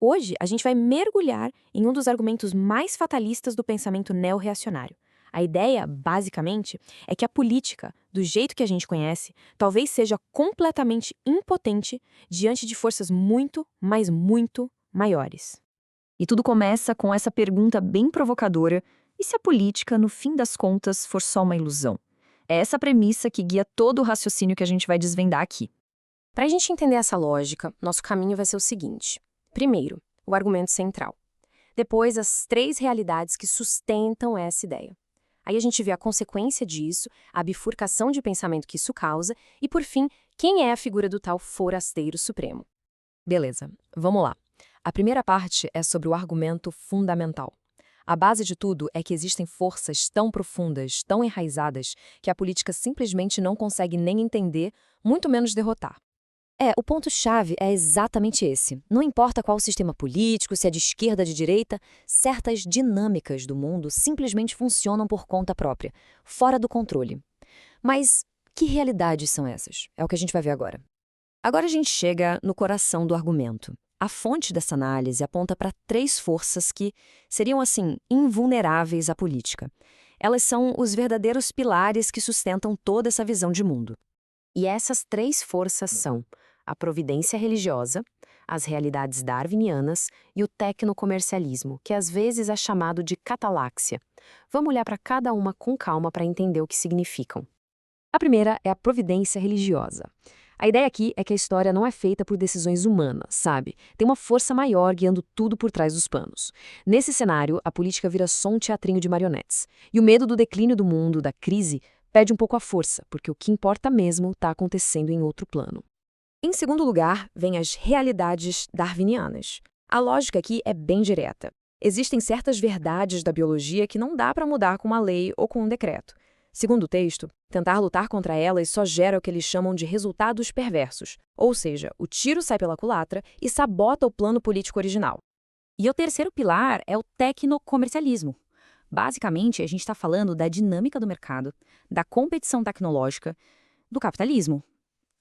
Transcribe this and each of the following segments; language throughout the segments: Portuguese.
Hoje, a gente vai mergulhar em um dos argumentos mais fatalistas do pensamento neo-reacionário. A ideia, basicamente, é que a política, do jeito que a gente conhece, talvez seja completamente impotente diante de forças muito, mas muito maiores. E tudo começa com essa pergunta bem provocadora: e se a política, no fim das contas, for só uma ilusão? É essa premissa que guia todo o raciocínio que a gente vai desvendar aqui. Para a gente entender essa lógica, nosso caminho vai ser o seguinte: primeiro, o argumento central. Depois, as três realidades que sustentam essa ideia. Aí a gente vê a consequência disso, a bifurcação de pensamento que isso causa e, por fim, quem é a figura do tal forasteiro supremo. Beleza, vamos lá. A primeira parte é sobre o argumento fundamental. A base de tudo é que existem forças tão profundas, tão enraizadas, que a política simplesmente não consegue nem entender, muito menos derrotar. O ponto-chave é exatamente esse. Não importa qual o sistema político, se é de esquerda ou de direita, certas dinâmicas do mundo simplesmente funcionam por conta própria, fora do controle. Mas que realidades são essas? É o que a gente vai ver agora. Agora a gente chega no coração do argumento. A fonte dessa análise aponta para três forças que seriam, assim, invulneráveis à política. Elas são os verdadeiros pilares que sustentam toda essa visão de mundo. E essas três forças são a providência religiosa, as realidades darwinianas e o tecnocomercialismo, que às vezes é chamado de cataláxia. Vamos olhar para cada uma com calma para entender o que significam. A primeira é a providência religiosa. A ideia aqui é que a história não é feita por decisões humanas, sabe? Tem uma força maior guiando tudo por trás dos panos. Nesse cenário, a política vira só um teatrinho de marionetes. E o medo do declínio do mundo, da crise, perde um pouco a força, porque o que importa mesmo está acontecendo em outro plano. Em segundo lugar, vem as realidades darwinianas. A lógica aqui é bem direta. Existem certas verdades da biologia que não dá para mudar com uma lei ou com um decreto. Segundo o texto, tentar lutar contra elas só gera o que eles chamam de resultados perversos, ou seja, o tiro sai pela culatra e sabota o plano político original. E o terceiro pilar é o tecnocomercialismo. Basicamente, a gente está falando da dinâmica do mercado, da competição tecnológica, do capitalismo.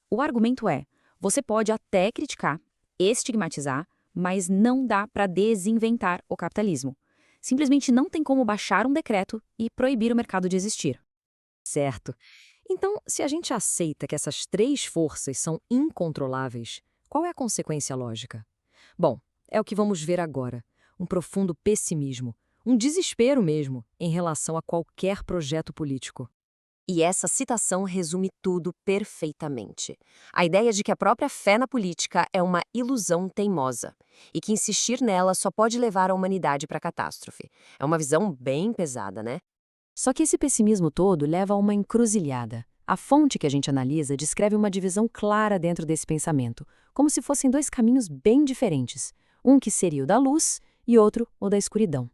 O argumento é: você pode até criticar, estigmatizar, mas não dá para desinventar o capitalismo. Simplesmente não tem como baixar um decreto e proibir o mercado de existir. Certo. Então, se a gente aceita que essas três forças são incontroláveis, qual é a consequência lógica? Bom, é o que vamos ver agora. Um profundo pessimismo, um desespero mesmo, em relação a qualquer projeto político. E essa citação resume tudo perfeitamente. A ideia de que a própria fé na política é uma ilusão teimosa e que insistir nela só pode levar a humanidade para a catástrofe. É uma visão bem pesada, né? Só que esse pessimismo todo leva a uma encruzilhada. A fonte que a gente analisa descreve uma divisão clara dentro desse pensamento, como se fossem dois caminhos bem diferentes, um que seria o da luz e outro o da escuridão.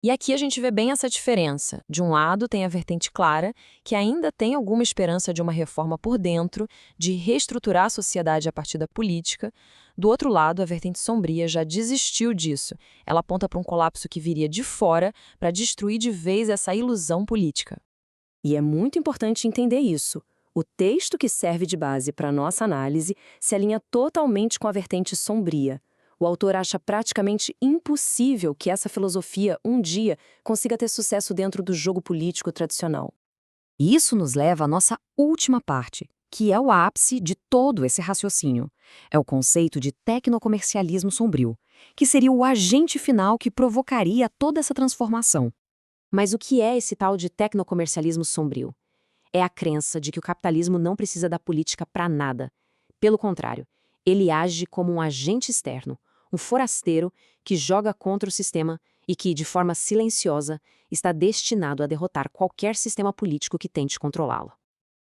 E aqui a gente vê bem essa diferença. De um lado tem a vertente clara, que ainda tem alguma esperança de uma reforma por dentro, de reestruturar a sociedade a partir da política. Do outro lado, a vertente sombria já desistiu disso. Ela aponta para um colapso que viria de fora para destruir de vez essa ilusão política. E é muito importante entender isso. O texto que serve de base para a nossa análise se alinha totalmente com a vertente sombria. O autor acha praticamente impossível que essa filosofia, um dia, consiga ter sucesso dentro do jogo político tradicional. E isso nos leva à nossa última parte, que é o ápice de todo esse raciocínio. É o conceito de tecnocomercialismo sombrio, que seria o agente final que provocaria toda essa transformação. Mas o que é esse tal de tecnocomercialismo sombrio? É a crença de que o capitalismo não precisa da política para nada. Pelo contrário, ele age como um agente externo, um forasteiro que joga contra o sistema e que, de forma silenciosa, está destinado a derrotar qualquer sistema político que tente controlá-lo.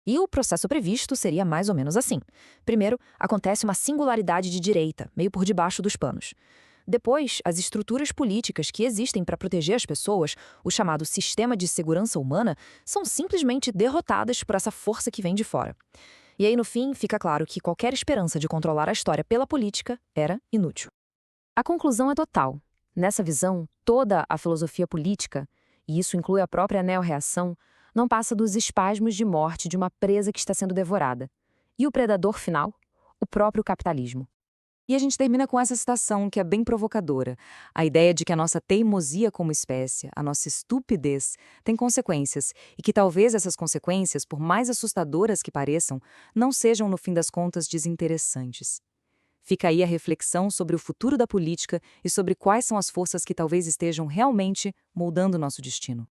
E o processo previsto seria mais ou menos assim. Primeiro, acontece uma singularidade de direita, meio por debaixo dos panos. Depois, as estruturas políticas que existem para proteger as pessoas, o chamado sistema de segurança humana, são simplesmente derrotadas por essa força que vem de fora. E aí, no fim, fica claro que qualquer esperança de controlar a história pela política era inútil. A conclusão é total. Nessa visão, toda a filosofia política, e isso inclui a própria neo-reação, não passa dos espasmos de morte de uma presa que está sendo devorada. E o predador final? O próprio capitalismo. E a gente termina com essa citação que é bem provocadora. A ideia de que a nossa teimosia como espécie, a nossa estupidez, tem consequências e que talvez essas consequências, por mais assustadoras que pareçam, não sejam, no fim das contas, desinteressantes. Fica aí a reflexão sobre o futuro da política e sobre quais são as forças que talvez estejam realmente moldando nosso destino.